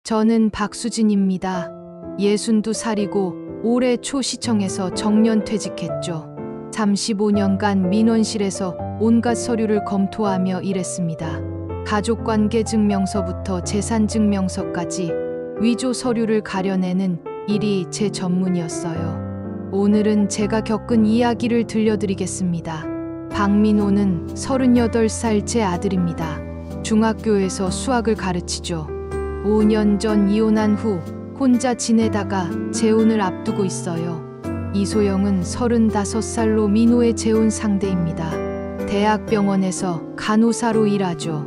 저는 박수진입니다. 62살이고 올해 초 시청에서 정년 퇴직했죠. 35년간 민원실에서 온갖 서류를 검토하며 일했습니다. 가족관계 증명서부터 재산 증명서까지 위조 서류를 가려내는 일이 제 전문이었어요. 오늘은 제가 겪은 이야기를 들려드리겠습니다. 박민호는 38살 제 아들입니다. 중학교에서 수학을 가르치죠. 5년 전 이혼한 후 혼자 지내다가 재혼을 앞두고 있어요. 이소영은 35살로 민호의 재혼 상대입니다. 대학병원에서 간호사로 일하죠.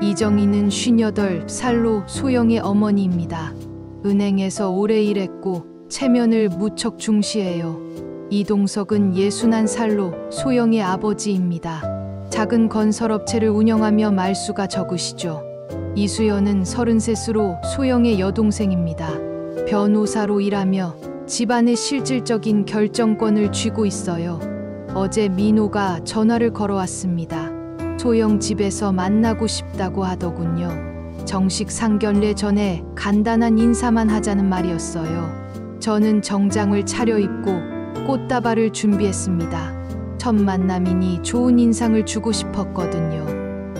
이정희는 58살로 소영의 어머니입니다. 은행에서 오래 일했고 체면을 무척 중시해요. 이동석은 61살로 소영의 아버지입니다. 작은 건설업체를 운영하며 말수가 적으시죠. 이수연은 33으로 소영의 여동생입니다. 변호사로 일하며 집안의 실질적인 결정권을 쥐고 있어요. 어제 민호가 전화를 걸어왔습니다. 소영 집에서 만나고 싶다고 하더군요. 정식 상견례 전에 간단한 인사만 하자는 말이었어요. 저는 정장을 차려입고 꽃다발을 준비했습니다. 첫 만남이니 좋은 인상을 주고 싶었거든요.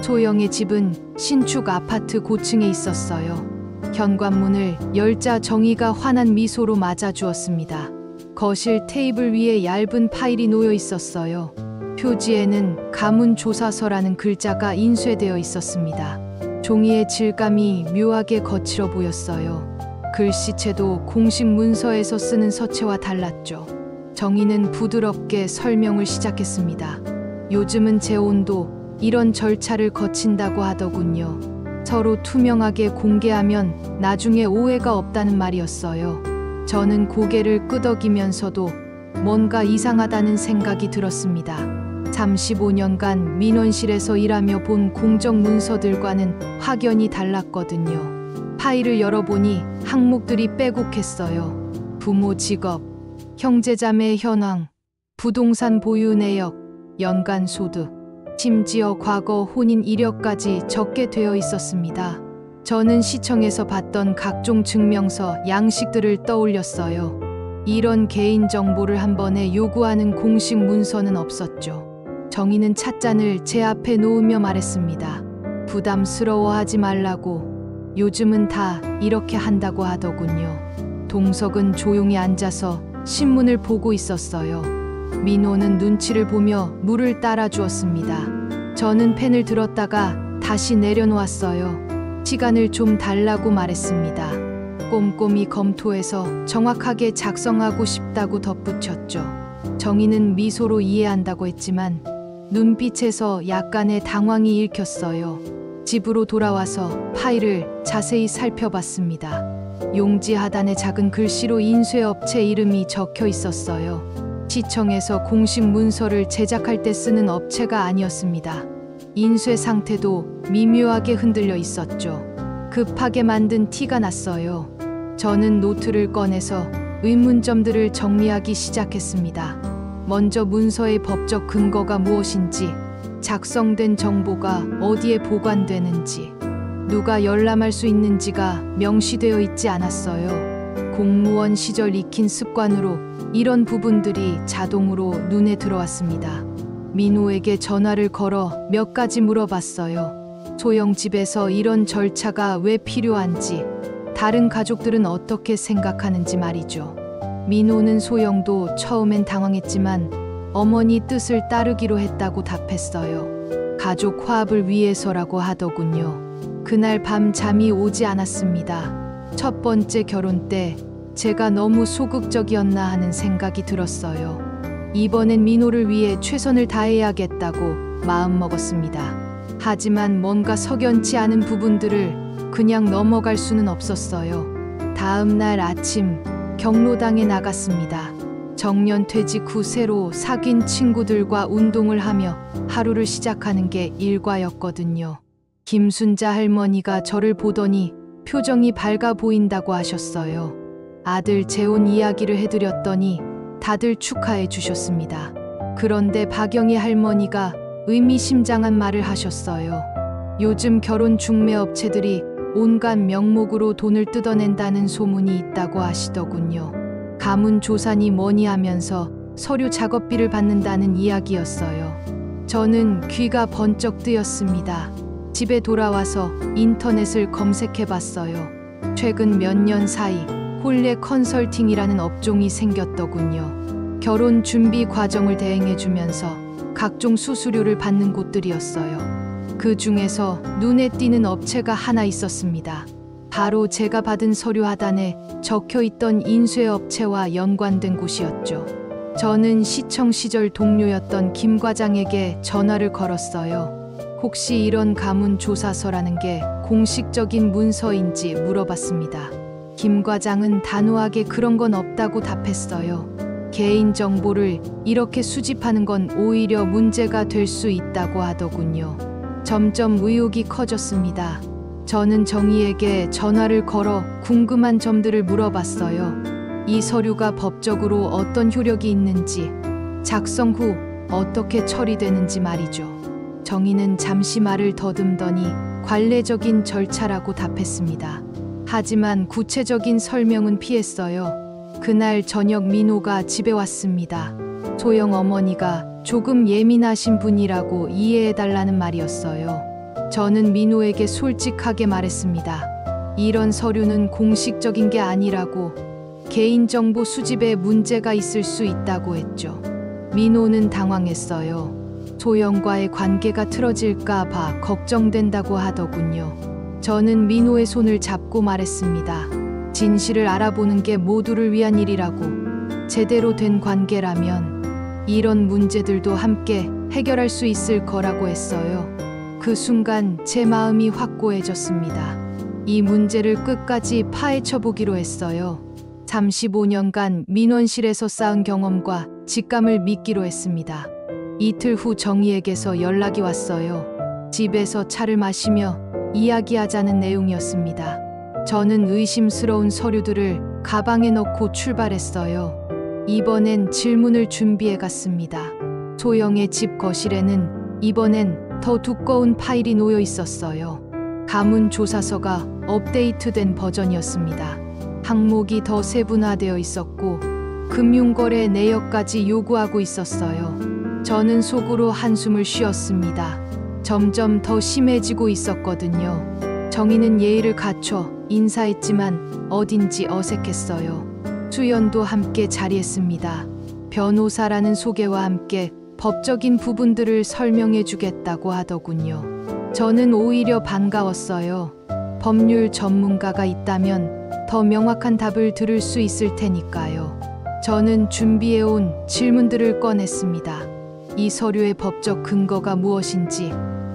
소영의 집은 신축 아파트 고층에 있었어요. 현관문을 열자 정희가 환한 미소로 맞아주었습니다. 거실 테이블 위에 얇은 파일이 놓여 있었어요. 표지에는 가문조사서라는 글자가 인쇄되어 있었습니다. 종이의 질감이 묘하게 거칠어 보였어요. 글씨체도 공식 문서에서 쓰는 서체와 달랐죠. 정희는 부드럽게 설명을 시작했습니다. 요즘은 재혼도 이런 절차를 거친다고 하더군요. 서로 투명하게 공개하면 나중에 오해가 없다는 말이었어요. 저는 고개를 끄덕이면서도 뭔가 이상하다는 생각이 들었습니다. 35년간 민원실에서 일하며 본 공적 문서들과는 확연히 달랐거든요. 파일을 열어보니 항목들이 빼곡했어요. 부모 직업, 형제자매 현황, 부동산 보유 내역, 연간 소득, 심지어 과거 혼인 이력까지 적게 되어 있었습니다. 저는 시청에서 봤던 각종 증명서, 양식들을 떠올렸어요. 이런 개인 정보를 한 번에 요구하는 공식 문서는 없었죠. 정희는 찻잔을 제 앞에 놓으며 말했습니다. 부담스러워하지 말라고. 요즘은 다 이렇게 한다고 하더군요. 동석은 조용히 앉아서 신문을 보고 있었어요. 민호는 눈치를 보며 물을 따라 주었습니다. 저는 펜을 들었다가 다시 내려놓았어요. 시간을 좀 달라고 말했습니다. 꼼꼼히 검토해서 정확하게 작성하고 싶다고 덧붙였죠. 정희는 미소로 이해한다고 했지만 눈빛에서 약간의 당황이 읽혔어요. 집으로 돌아와서 파일을 자세히 살펴봤습니다. 용지 하단에 작은 글씨로 인쇄업체 이름이 적혀 있었어요. 시청에서 공식 문서를 제작할 때 쓰는 업체가 아니었습니다. 인쇄 상태도 미묘하게 흔들려 있었죠. 급하게 만든 티가 났어요. 저는 노트를 꺼내서 의문점들을 정리하기 시작했습니다. 먼저 문서의 법적 근거가 무엇인지, 작성된 정보가 어디에 보관되는지, 누가 열람할 수 있는지가 명시되어 있지 않았어요. 공무원 시절 익힌 습관으로 이런 부분들이 자동으로 눈에 들어왔습니다. 민호에게 전화를 걸어 몇 가지 물어봤어요. 소영 집에서 이런 절차가 왜 필요한지, 다른 가족들은 어떻게 생각하는지 말이죠. 민호는 소영도 처음엔 당황했지만 어머니 뜻을 따르기로 했다고 답했어요. 가족 화합을 위해서라고 하더군요. 그날 밤 잠이 오지 않았습니다. 첫 번째 결혼 때 제가 너무 소극적이었나 하는 생각이 들었어요. 이번엔 민호를 위해 최선을 다해야겠다고 마음먹었습니다. 하지만 뭔가 석연치 않은 부분들을 그냥 넘어갈 수는 없었어요. 다음 날 아침 경로당에 나갔습니다. 정년 퇴직 후 새로 사귄 친구들과 운동을 하며 하루를 시작하는 게 일과였거든요. 김순자 할머니가 저를 보더니 표정이 밝아 보인다고 하셨어요. 아들 재혼 이야기를 해드렸더니 다들 축하해 주셨습니다. 그런데 박영희 할머니가 의미심장한 말을 하셨어요. 요즘 결혼 중매업체들이 온갖 명목으로 돈을 뜯어낸다는 소문이 있다고 하시더군요. 가문 조산이 뭐니 하면서 서류 작업비를 받는다는 이야기였어요. 저는 귀가 번쩍 뜨였습니다. 집에 돌아와서 인터넷을 검색해 봤어요. 최근 몇 년 사이 홀레 컨설팅이라는 업종이 생겼더군요. 결혼 준비 과정을 대행해 주면서 각종 수수료를 받는 곳들이었어요. 그 중에서 눈에 띄는 업체가 하나 있었습니다. 바로 제가 받은 서류 하단에 적혀 있던 인쇄업체와 연관된 곳이었죠. 저는 시청 시절 동료였던 김 과장에게 전화를 걸었어요. 혹시 이런 가문 조사서라는 게 공식적인 문서인지 물어봤습니다. 김 과장은 단호하게 그런 건 없다고 답했어요. 개인 정보를 이렇게 수집하는 건 오히려 문제가 될 수 있다고 하더군요. 점점 의혹이 커졌습니다. 저는 정희에게 전화를 걸어 궁금한 점들을 물어봤어요. 이 서류가 법적으로 어떤 효력이 있는지, 작성 후 어떻게 처리되는지 말이죠. 정희는 잠시 말을 더듬더니 관례적인 절차라고 답했습니다. 하지만 구체적인 설명은 피했어요. 그날 저녁 민호가 집에 왔습니다. 소영 어머니가 조금 예민하신 분이라고 이해해달라는 말이었어요. 저는 민호에게 솔직하게 말했습니다. 이런 서류는 공식적인 게 아니라고, 개인정보 수집에 문제가 있을 수 있다고 했죠. 민호는 당황했어요. 소영과의 관계가 틀어질까 봐 걱정된다고 하더군요. 저는 민호의 손을 잡고 말했습니다. 진실을 알아보는 게 모두를 위한 일이라고. 제대로 된 관계라면 이런 문제들도 함께 해결할 수 있을 거라고 했어요. 그 순간 제 마음이 확고해졌습니다. 이 문제를 끝까지 파헤쳐 보기로 했어요. 35년간 민원실에서 쌓은 경험과 직감을 믿기로 했습니다. 이틀 후 정희에게서 연락이 왔어요. 집에서 차를 마시며 이야기하자는 내용이었습니다. 저는 의심스러운 서류들을 가방에 넣고 출발했어요. 이번엔 질문을 준비해 갔습니다. 소영의 집 거실에는 이번엔 더 두꺼운 파일이 놓여 있었어요. 가문 조사서가 업데이트된 버전이었습니다. 항목이 더 세분화되어 있었고 금융거래 내역까지 요구하고 있었어요. 저는 속으로 한숨을 쉬었습니다. 점점 더 심해지고 있었거든요. 정희는 예의를 갖춰 인사했지만 어딘지 어색했어요. 수연도 함께 자리했습니다. 변호사라는 소개와 함께 법적인 부분들을 설명해 주겠다고 하더군요. 저는 오히려 반가웠어요. 법률 전문가가 있다면 더 명확한 답을 들을 수 있을 테니까요. 저는 준비해온 질문들을 꺼냈습니다. 이 서류의 법적 근거가 무엇인지,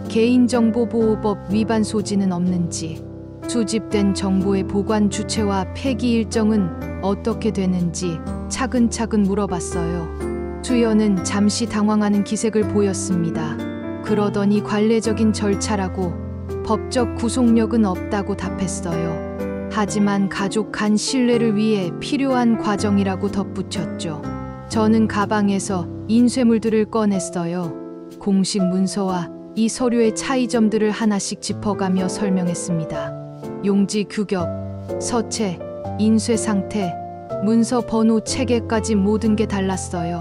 개인정보보호법 위반 소지는 없는지, 수집된 정보의 보관 주체와 폐기 일정은 어떻게 되는지 차근차근 물어봤어요. 수연은 잠시 당황하는 기색을 보였습니다. 그러더니 관례적인 절차라고, 법적 구속력은 없다고 답했어요. 하지만 가족 간 신뢰를 위해 필요한 과정이라고 덧붙였죠. 저는 가방에서 인쇄물들을 꺼냈어요. 공식 문서와 이 서류의 차이점들을 하나씩 짚어가며 설명했습니다. 용지 규격, 서체, 인쇄 상태, 문서 번호 체계까지 모든 게 달랐어요.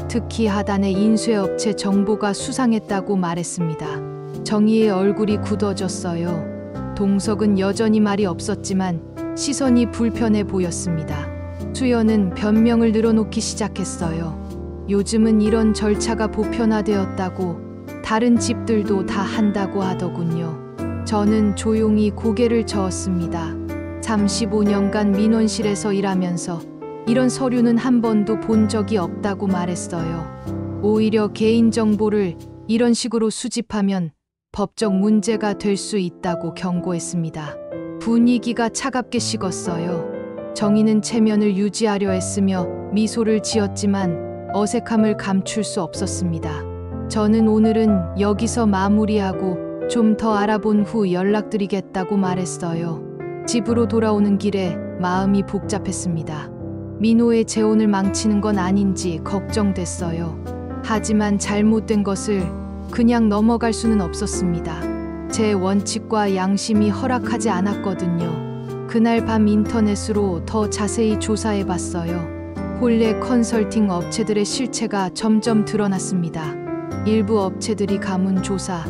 특히 하단의 인쇄업체 정보가 수상했다고 말했습니다. 정희의 얼굴이 굳어졌어요. 동석은 여전히 말이 없었지만 시선이 불편해 보였습니다. 수연은 변명을 늘어놓기 시작했어요. 요즘은 이런 절차가 보편화되었다고, 다른 집들도 다 한다고 하더군요. 저는 조용히 고개를 저었습니다. 35년간 민원실에서 일하면서 이런 서류는 한 번도 본 적이 없다고 말했어요. 오히려 개인정보를 이런 식으로 수집하면 법적 문제가 될 수 있다고 경고했습니다. 분위기가 차갑게 식었어요. 정희는 체면을 유지하려 했으며 미소를 지었지만 어색함을 감출 수 없었습니다. 저는 오늘은 여기서 마무리하고 좀 더 알아본 후 연락드리겠다고 말했어요. 집으로 돌아오는 길에 마음이 복잡했습니다. 민호의 재혼을 망치는 건 아닌지 걱정됐어요. 하지만 잘못된 것을 그냥 넘어갈 수는 없었습니다. 제 원칙과 양심이 허락하지 않았거든요. 그날 밤 인터넷으로 더 자세히 조사해 봤어요. 본래 컨설팅 업체들의 실체가 점점 드러났습니다. 일부 업체들이 가문 조사,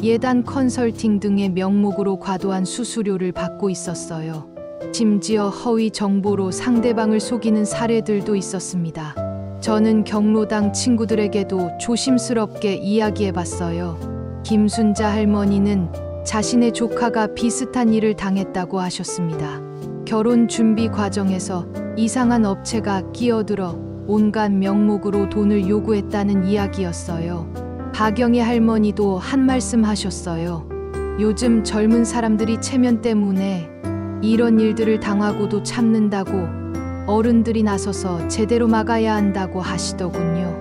예단 컨설팅 등의 명목으로 과도한 수수료를 받고 있었어요. 심지어 허위 정보로 상대방을 속이는 사례들도 있었습니다. 저는 경로당 친구들에게도 조심스럽게 이야기해 봤어요. 김순자 할머니는 자신의 조카가 비슷한 일을 당했다고 하셨습니다. 결혼 준비 과정에서 이상한 업체가 끼어들어 온갖 명목으로 돈을 요구했다는 이야기였어요. 박영희 할머니도 한 말씀 하셨어요. 요즘 젊은 사람들이 체면 때문에 이런 일들을 당하고도 참는다고 어른들이 나서서 제대로 막아야 한다고 하시더군요.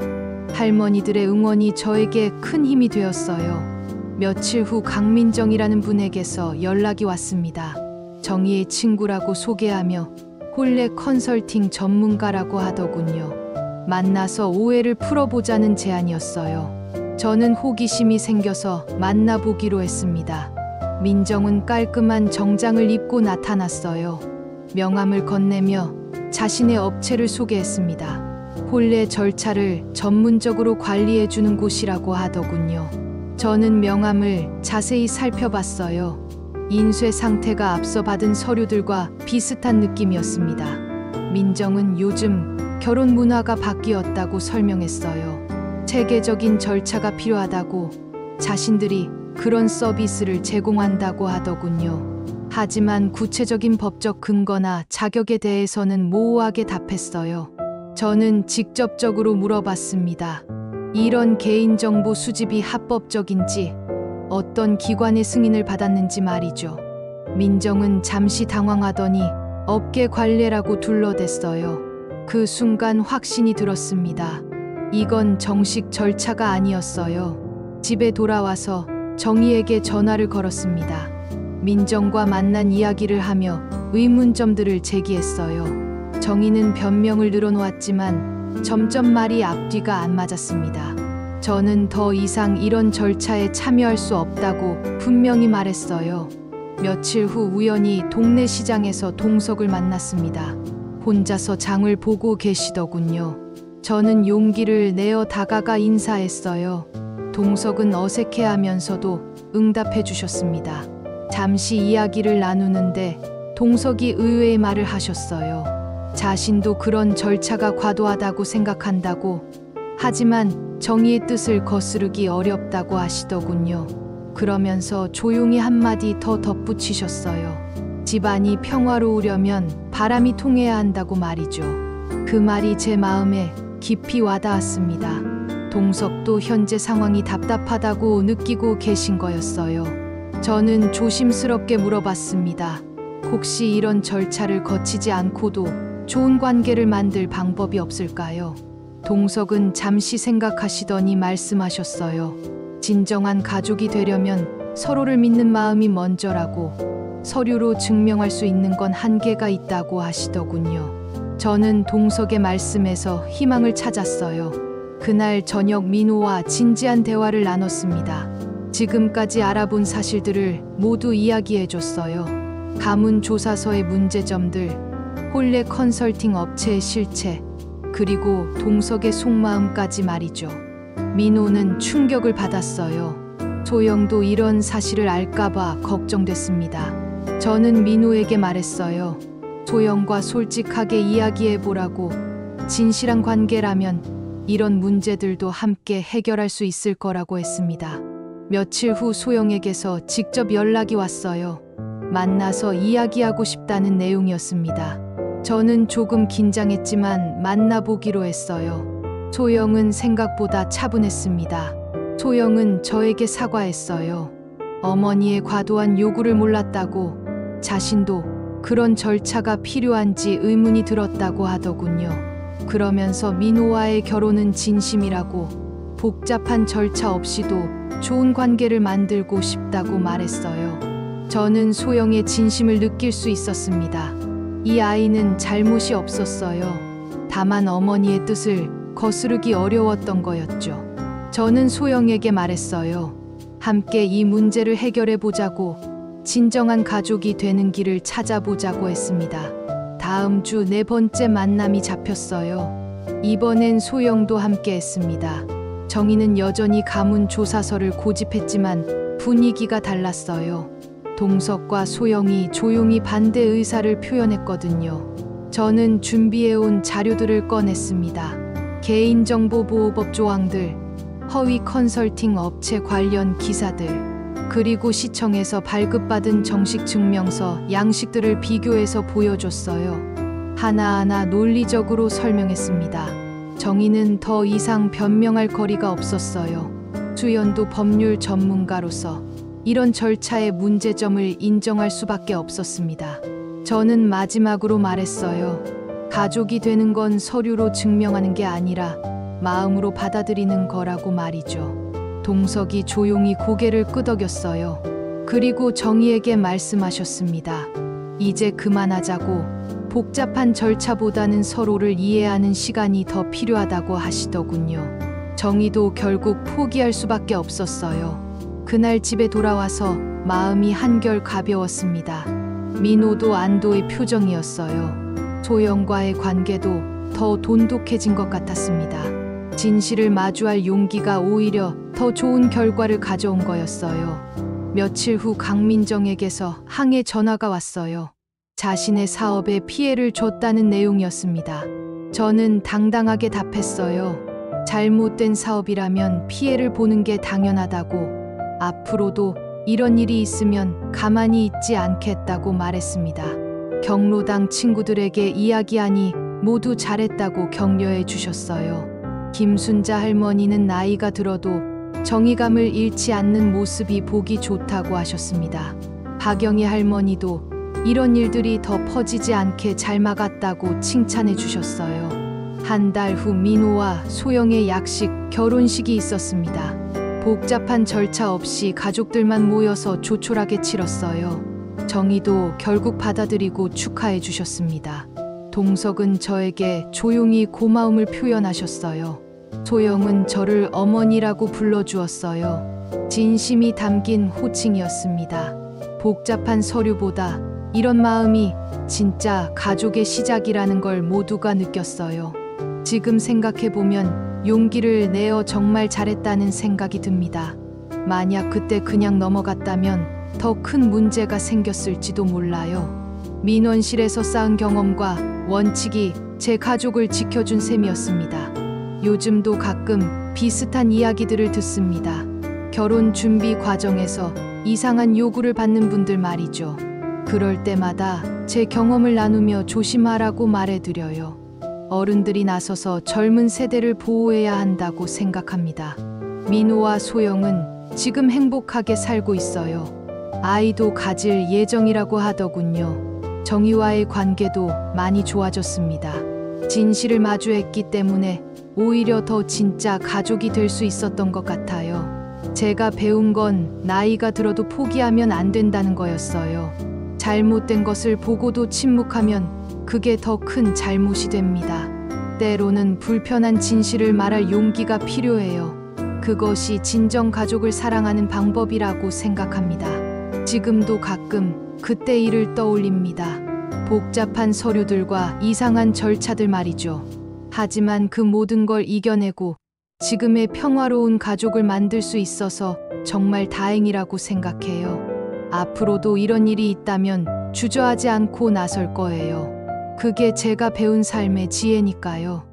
할머니들의 응원이 저에게 큰 힘이 되었어요. 며칠 후 강민정이라는 분에게서 연락이 왔습니다. 정희의 친구라고 소개하며 본래 컨설팅 전문가라고 하더군요. 만나서 오해를 풀어보자는 제안이었어요. 저는 호기심이 생겨서 만나보기로 했습니다. 민정은 깔끔한 정장을 입고 나타났어요. 명함을 건네며 자신의 업체를 소개했습니다. 본래 절차를 전문적으로 관리해주는 곳이라고 하더군요. 저는 명함을 자세히 살펴봤어요. 인쇄 상태가 앞서 받은 서류들과 비슷한 느낌이었습니다. 민정은 요즘 결혼 문화가 바뀌었다고 설명했어요. 체계적인 절차가 필요하다고, 자신들이 그런 서비스를 제공한다고 하더군요. 하지만 구체적인 법적 근거나 자격에 대해서는 모호하게 답했어요. 저는 직접적으로 물어봤습니다. 이런 개인정보 수집이 합법적인지, 어떤 기관의 승인을 받았는지 말이죠. 민정은 잠시 당황하더니 업계 관례라고 둘러댔어요. 그 순간 확신이 들었습니다. 이건 정식 절차가 아니었어요. 집에 돌아와서 정희에게 전화를 걸었습니다. 민정과 만난 이야기를 하며 의문점들을 제기했어요. 정희는 변명을 늘어놓았지만 점점 말이 앞뒤가 안 맞았습니다. 저는 더 이상 이런 절차에 참여할 수 없다고 분명히 말했어요. 며칠 후 우연히 동네 시장에서 동석을 만났습니다. 혼자서 장을 보고 계시더군요. 저는 용기를 내어 다가가 인사했어요. 동석은 어색해하면서도 응답해 주셨습니다. 잠시 이야기를 나누는데 동석이 의외의 말을 하셨어요. 자신도 그런 절차가 과도하다고 생각한다고, 하지만 정의의 뜻을 거스르기 어렵다고 하시더군요. 그러면서 조용히 한마디 더 덧붙이셨어요. 집안이 평화로우려면 바람이 통해야 한다고 말이죠. 그 말이 제 마음에 깊이 와닿았습니다. 동석도 현재 상황이 답답하다고 느끼고 계신 거였어요. 저는 조심스럽게 물어봤습니다. 혹시 이런 절차를 거치지 않고도 좋은 관계를 만들 방법이 없을까요? 동석은 잠시 생각하시더니 말씀하셨어요. 진정한 가족이 되려면 서로를 믿는 마음이 먼저라고, 서류로 증명할 수 있는 건 한계가 있다고 하시더군요. 저는 동석의 말씀에서 희망을 찾았어요. 그날 저녁 민호와 진지한 대화를 나눴습니다. 지금까지 알아본 사실들을 모두 이야기해줬어요. 가문 조사서의 문제점들, 본래 컨설팅 업체의 실체, 그리고 동석의 속마음까지 말이죠. 민호는 충격을 받았어요. 소영도 이런 사실을 알까봐 걱정됐습니다. 저는 민호에게 말했어요. 소영과 솔직하게 이야기해보라고. 진실한 관계라면 이런 문제들도 함께 해결할 수 있을 거라고 했습니다. 며칠 후 소영에게서 직접 연락이 왔어요. 만나서 이야기하고 싶다는 내용이었습니다. 저는 조금 긴장했지만 만나보기로 했어요. 소영은 생각보다 차분했습니다. 소영은 저에게 사과했어요. 어머니의 과도한 요구를 몰랐다고, 자신도 그런 절차가 필요한지 의문이 들었다고 하더군요. 그러면서 민호와의 결혼은 진심이라고, 복잡한 절차 없이도 좋은 관계를 만들고 싶다고 말했어요. 저는 소영의 진심을 느낄 수 있었습니다. 이 아이는 잘못이 없었어요. 다만 어머니의 뜻을 거스르기 어려웠던 거였죠. 저는 소영에게 말했어요. 함께 이 문제를 해결해 보자고, 진정한 가족이 되는 길을 찾아보자고 했습니다. 다음 주 네 번째 만남이 잡혔어요. 이번엔 소영도 함께 했습니다. 정희는 여전히 가문 조사서를 고집했지만 분위기가 달랐어요. 동석과 소영이 조용히 반대 의사를 표현했거든요. 저는 준비해온 자료들을 꺼냈습니다. 개인정보보호법 조항들, 허위 컨설팅 업체 관련 기사들, 그리고 시청에서 발급받은 정식 증명서, 양식들을 비교해서 보여줬어요. 하나하나 논리적으로 설명했습니다. 정의는 더 이상 변명할 거리가 없었어요. 수연도 법률 전문가로서 이런 절차의 문제점을 인정할 수밖에 없었습니다. 저는 마지막으로 말했어요. 가족이 되는 건 서류로 증명하는 게 아니라 마음으로 받아들이는 거라고 말이죠. 동석이 조용히 고개를 끄덕였어요. 그리고 정희에게 말씀하셨습니다. 이제 그만하자고. 복잡한 절차보다는 서로를 이해하는 시간이 더 필요하다고 하시더군요. 정희도 결국 포기할 수밖에 없었어요. 그날 집에 돌아와서 마음이 한결 가벼웠습니다. 민호도 안도의 표정이었어요. 소영과의 관계도 더 돈독해진 것 같았습니다. 진실을 마주할 용기가 오히려 더 좋은 결과를 가져온 거였어요. 며칠 후 강민정에게서 항해 전화가 왔어요. 자신의 사업에 피해를 줬다는 내용이었습니다. 저는 당당하게 답했어요. 잘못된 사업이라면 피해를 보는 게 당연하다고, 앞으로도 이런 일이 있으면 가만히 있지 않겠다고 말했습니다. 경로당 친구들에게 이야기하니 모두 잘했다고 격려해 주셨어요. 김순자 할머니는 나이가 들어도 정의감을 잃지 않는 모습이 보기 좋다고 하셨습니다. 박영희 할머니도 이런 일들이 더 퍼지지 않게 잘 막았다고 칭찬해 주셨어요. 한 달 후 민호와 소영의 약식, 결혼식이 있었습니다. 복잡한 절차 없이 가족들만 모여서 조촐하게 치렀어요. 정희도 결국 받아들이고 축하해 주셨습니다. 동석은 저에게 조용히 고마움을 표현하셨어요. 소영은 저를 어머니라고 불러주었어요. 진심이 담긴 호칭이었습니다. 복잡한 서류보다 이런 마음이 진짜 가족의 시작이라는 걸 모두가 느꼈어요. 지금 생각해보면 용기를 내어 정말 잘했다는 생각이 듭니다. 만약 그때 그냥 넘어갔다면 더 큰 문제가 생겼을지도 몰라요. 민원실에서 쌓은 경험과 원칙이 제 가족을 지켜준 셈이었습니다. 요즘도 가끔 비슷한 이야기들을 듣습니다. 결혼 준비 과정에서 이상한 요구를 받는 분들 말이죠. 그럴 때마다 제 경험을 나누며 조심하라고 말해드려요. 어른들이 나서서 젊은 세대를 보호해야 한다고 생각합니다. 민호와 소영은 지금 행복하게 살고 있어요. 아이도 가질 예정이라고 하더군요. 정희와의 관계도 많이 좋아졌습니다. 진실을 마주했기 때문에 오히려 더 진짜 가족이 될 수 있었던 것 같아요. 제가 배운 건 나이가 들어도 포기하면 안 된다는 거였어요. 잘못된 것을 보고도 침묵하면 그게 더 큰 잘못이 됩니다. 때로는 불편한 진실을 말할 용기가 필요해요. 그것이 진정 가족을 사랑하는 방법이라고 생각합니다. 지금도 가끔 그때 일을 떠올립니다. 복잡한 서류들과 이상한 절차들 말이죠. 하지만 그 모든 걸 이겨내고 지금의 평화로운 가족을 만들 수 있어서 정말 다행이라고 생각해요. 앞으로도 이런 일이 있다면 주저하지 않고 나설 거예요. 그게 제가 배운 삶의 지혜니까요.